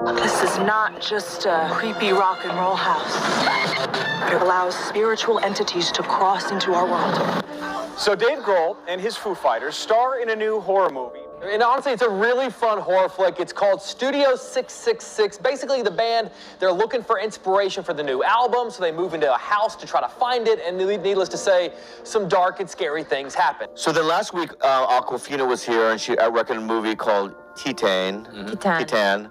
This is not just a creepy rock and roll house. It allows spiritual entities to cross into our world. So Dave Grohl and his Foo Fighters star in a new horror movie. And honestly, it's a really fun horror flick. It's called Studio 666. Basically, the band, they're looking for inspiration for the new album, so they move into a house to try to find it, and needless to say, some dark and scary things happen. So then last week, Aquafina was here, and I recommended a movie called Titan. Titan.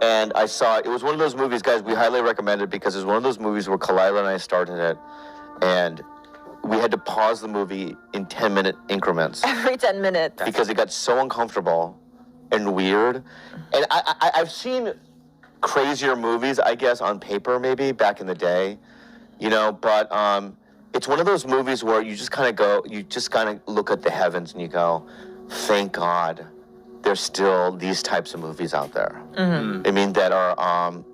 And I saw it. It was one of those movies, guys, we highly recommend it because it's one of those movies where Kalila and I started it, and we had to pause the movie in 10-minute increments. Every 10 minutes. Because it got so uncomfortable and weird. And I've seen crazier movies, I guess, on paper maybe, back in the day, you know, but it's one of those movies where you just kind of look at the heavens and you go, thank God there's still these types of movies out there. I mean, that are,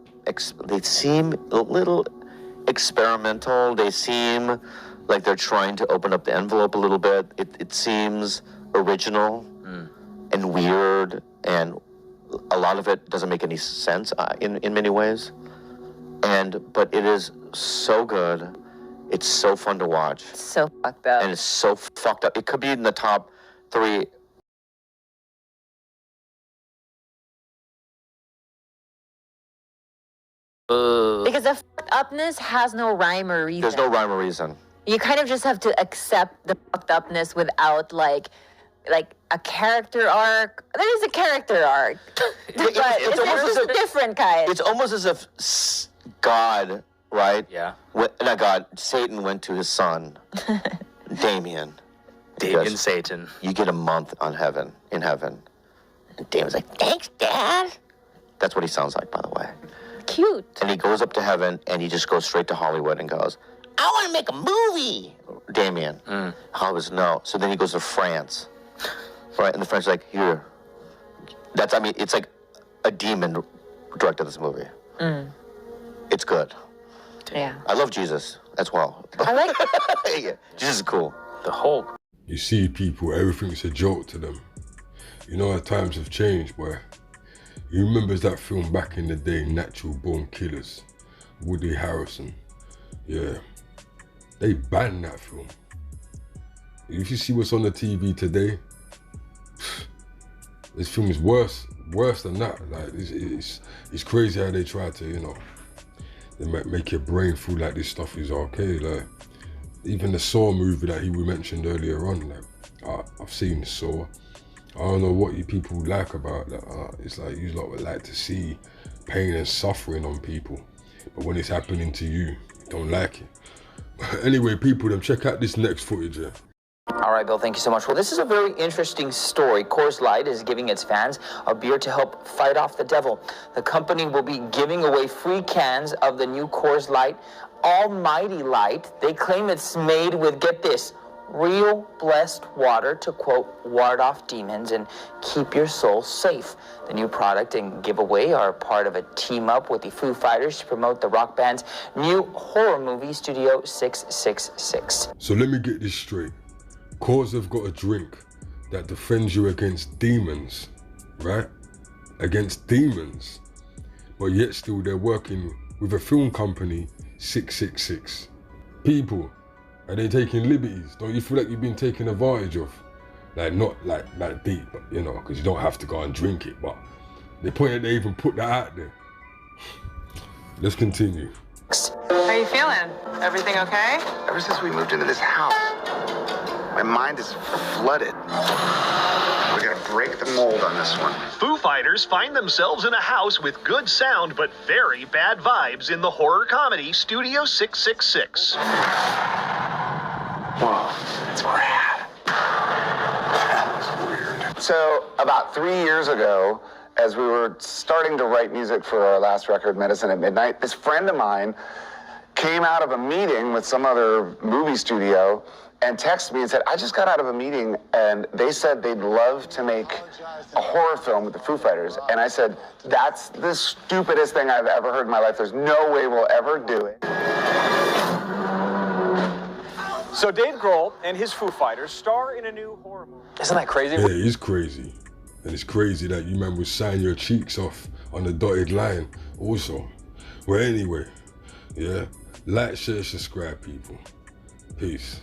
they seem a little experimental. They seem like they're trying to open up the envelope a little bit. It seems original and weird, and a lot of it doesn't make any sense in many ways. But it is so good. It's so fun to watch. It's so fucked up. And it's so fucked up. It could be in the top 3. Because the fucked upness has no rhyme or reason. There's no rhyme or reason. You kind of just have to accept the fucked upness without like a character arc. There is a character arc, but it's just a different kind. It's almost as if God, right? Yeah. Not God. Satan went to his son, Damien. Damien Satan. You get a month in heaven. And Damien's like, thanks, Dad. That's what he sounds like, by the way. Cute. And he goes up to heaven, and he just goes straight to Hollywood and goes, I want to make a movie. Damien. Hollywood's no. So then he goes to France. Right? And the French are like, here. It's like a demon directed this movie. It's good. Yeah. I love Jesus as well. I like yeah, Jesus is cool. The Hulk. You see people, everything's a joke to them. You know how times have changed, boy. You remember that film back in the day, Natural Born Killers? Woody Harrelson. Yeah. They banned that film. If you see what's on the TV today, this film is worse than that. Like it's crazy how they try to, you know, they make your brain feel like this stuff is okay. Like even the Saw movie that he mentioned earlier on, like I've seen Saw. I don't know what you people like about that. It's like you lot would like to see pain and suffering on people, but when it's happening to you, you don't like it. Anyway, people, check out this next footage here. All right, Bill, thank you so much. Well, this is a very interesting story. Coors Light is giving its fans a beer to help fight off the devil. The company will be giving away free cans of the new Coors Light Almighty Light. They claim it's made with, get this, real blessed water to, quote, ward off demons and keep your soul safe. The new product and giveaway are part of a team-up with the Foo Fighters to promote the rock band's new horror movie, Studio 666. So let me get this straight. Coors have got a drink that defends you against demons, right? Against demons. But yet still they're working with a film company, 666. People, are they taking liberties? Don't you feel like you've been taken advantage of? Like, not like deep, but, you know, because you don't have to go and drink it, but the point that they even put that out there. Let's continue. How are you feeling? Everything okay? Ever since we moved into this house, my mind is flooded. We're gonna break the mold on this one. Foo Fighters find themselves in a house with good sound but very bad vibes in the horror comedy Studio 666. Whoa, it's rad. That's weird. So, about 3 years ago, as we were starting to write music for our last record, Medicine at Midnight, this friend of mine came out of a meeting with some other movie studio and texted me and said, I just got out of a meeting and they said they'd love to make a horror film with the Foo Fighters. And I said, that's the stupidest thing I've ever heard in my life. There's no way we'll ever do it. So Dave Grohl and his Foo Fighters star in a new horror movie. Isn't that crazy? Yeah, it is crazy. And it's crazy that you man would sign your cheeks off on the dotted line also. Well, anyway, yeah, like, share, subscribe, people. Peace.